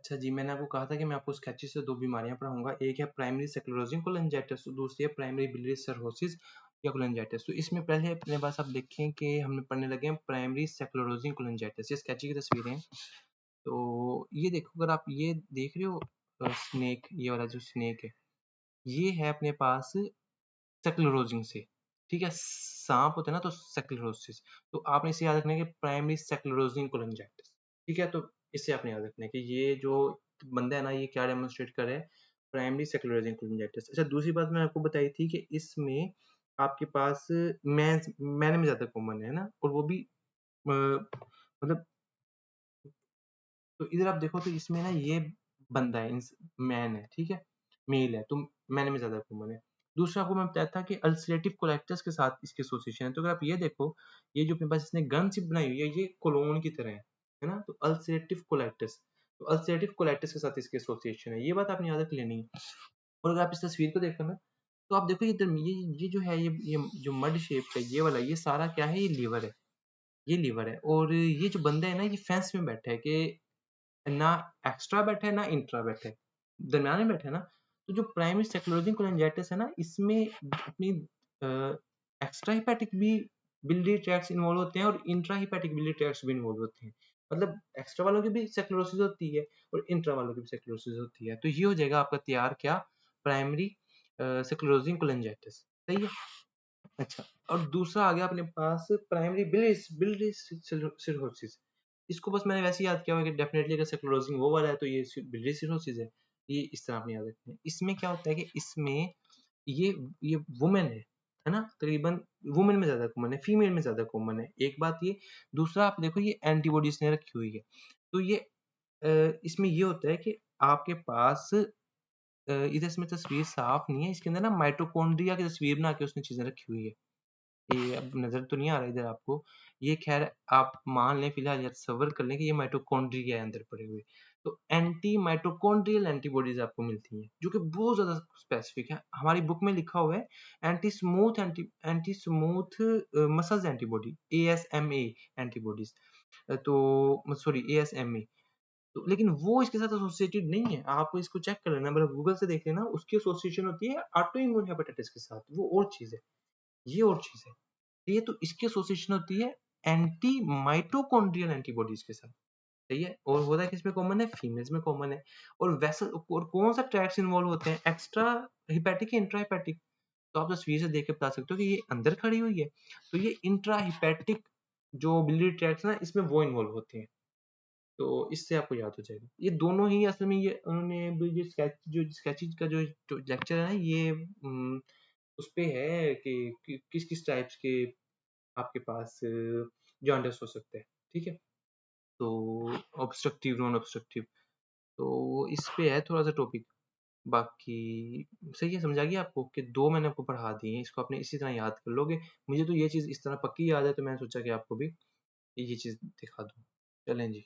अच्छा जी, मैंने आपको कहा था कि मैं आपको स्केचेस से 2 बीमारियाँ पढ़ाऊँगा। एक है प्राइमरी स्क्लेरोसिस कोलोंजाइटिस, तो दूसरी है प्राइमरी बिलियरी सिरोसिस या कोलोंजाइटिस। तो इसमें पहले अपने पास आप देखें कि हम पढ़ने लगे हैं प्राइमरी स्क्लेरोसिस कोलोंजाइटिस। ये स्केची की तस्वीरें हैं। तो ये देखो, अगर आप ये देख रहे हो स्नेक, ये वाला जो स्नेक है, ये है अपने पास स्क्लेरोसिस से, ठीक है? साँप होता है ना, तो स्क्लेरोसिस। तो आपने इसे याद रखना है कि प्राइमरी स्क्लेरोसिस कोलोंजाइटिस, ठीक है? तो इसे आपने याद रखना है कि ये जो बंदा है ना, ये क्या डेमोंस्ट्रेट कर रहा है? Primary sclerosis cholangitis. अच्छा, दूसरी बात मैंने आपको बताई थी कि इसमें आपके पास मैन में ज़्यादा कॉमन है ना? और वो भी मतलब, तो इधर आप देखो तो इसमें ना ये बंदा है, मैन है, ठीक है? मेल है, तो मैन में ज़्यादा कॉमन है। दूसरा आपको मैं बताया था कि अल्सरेटिव कोलाइटिस के साथ इसकी एसोसिएशन है। तो अगर आप ये देखो, ये जो अपने पास इसने गन शिप बनाई हुई है, ये कोलोन की तरह है ना? तो अल्सरेटिव कोलाइटिस, तो अल्सरेटिव कोलाइटिस के साथ इसकी एसोसिएशन है। ये बात आपने याद रख लेनी है। और अगर आप इस तस्वीर को देखो ना, तो आप देखो इधर ये जो है, ये जो मड शेप का ये वाला, ये सारा क्या है? ये लीवर है, ये लीवर है। और ये जो बंदा है ना, ये फेंस में बैठा है कि ना एक्स्ट्रा बैठा है ना इंट्रा बैठा है, दरम्यान में बैठा है ना। तो जो प्राइमरी स्क्लेरोसिस कोलोंजाइटिस है ना, इसमें अपनी एक्स्ट्रा हेपेटिक भी बिलियरी ट्रैक्ट्स इन्वॉल्व होते हैं और इंट्रा हेपेटिक बिलियरी ट्रैक्ट्स भी इन्वॉल्व होते हैं। मतलब एक्स्ट्रा वालों की भी स्क्लेरोसिस होती है और इंट्रा वालों की भी स्क्लेरोसिस होती है। तो ये हो जाएगा आपका तैयार क्या? Primary sclerosis cholangitis. सही है? अच्छा, और दूसरा आ गया अपने पास प्राइमरी बिलियरी सिरोसिस। इसको बस मैंने वैसे ही याद किया हुआ है कि डेफिनेटली अगर स्क्लेरोसिस वो वाला है तो ये बिलियरी सिरोसिस है। ये इस तरह आपने याद रखना है। इसमें क्या होता है कि इसमें ये ये वुमेन है ना? तकरीबन वुमेन में ज़्यादा कॉमन है, फीमेल में ज़्यादा कॉमन है। एक बात ये, दूसरा आप देखो ये एंटीबॉडीज़ ने रखी हुई है। तो ये इसमें ये होता है कि आपके पास इधर इसमें तस्वीर साफ नहीं है, इसके अंदर ना माइटोकॉन्ड्रिया की तस्वीर बना के उसने चीज़ें रखी हुई है। ये अब नज़र तो नहीं आ रहा इधर आपको। ये ख़ैर आप मान लें फ़िलहाल, या तसव्वुर कर लें कि ये माइटोकॉन्ड्रिया है अंदर पड़े हुए। तो एंटी माइटोकॉन्ड्रियल एंटीबॉडीज़ आपको मिलती हैं, जो कि बहुत ज़्यादा स्पेसिफ़िक है। हमारी बुक में लिखा हुआ है anti smooth muscles antibody, ASMA antibodies. तो सॉरी, एएसएमए। तो लेकिन वो इसके साथ एसोसिएटेड नहीं है। आप इसको चेक कर लेना, मतलब गूगल से देख लेना, उसकी एसोसिएशन होती है ऑटो इम्यून हेपेटाइटिस के साथ, वो और चीज़ है, ये और चीज़ है। ये तो इसकी एसोसिएशन होती है एंटी माइटोकॉन्ड्रियल एंटीबॉडीज के साथ, सही है? और होता है किसमें कॉमन है? फीमेल्स में कॉमन है। और वेसल, और कौन सा ट्रैक्ट्स इन्वॉल्व होते हैं? एक्स्ट्रा हेपेटिक या इंट्रा हेपेटिक? तो आप तस्वीर से देख के बता सकते हो कि ये अंदर खड़ी हुई है, तो ये इंट्रा हेपेटिक जो बिलियरी ट्रैक्ट्स ना, इसमें वो इन्वॉल्व होते हैं। तो इससे आपको याद हो जाएगा। ये दोनों ही असल में, ये उन्होंने जो स्केचिज़ का जो लेक्चर है ना, ये उसपे है कि किस-किस टाइप्स के आपके पास जॉन्डिस हो सकते हैं, ठीक है? तो ऑब्स्ट्रक्टिव, नॉन ऑब्स्ट्रक्टिव, तो इस पे है थोड़ा-सा टॉपिक। बाकी सही है, समझ आ गया आपको कि 2 मैंने आपको पढ़ा दिए हैं, इसको आपने इसी तरह याद कर लोगे। मुझे तो ये चीज़ इस तरह पक्की याद है, तो मैंने सोचा कि आपको भी ये चीज़ दिखा दूँ। चलें जी।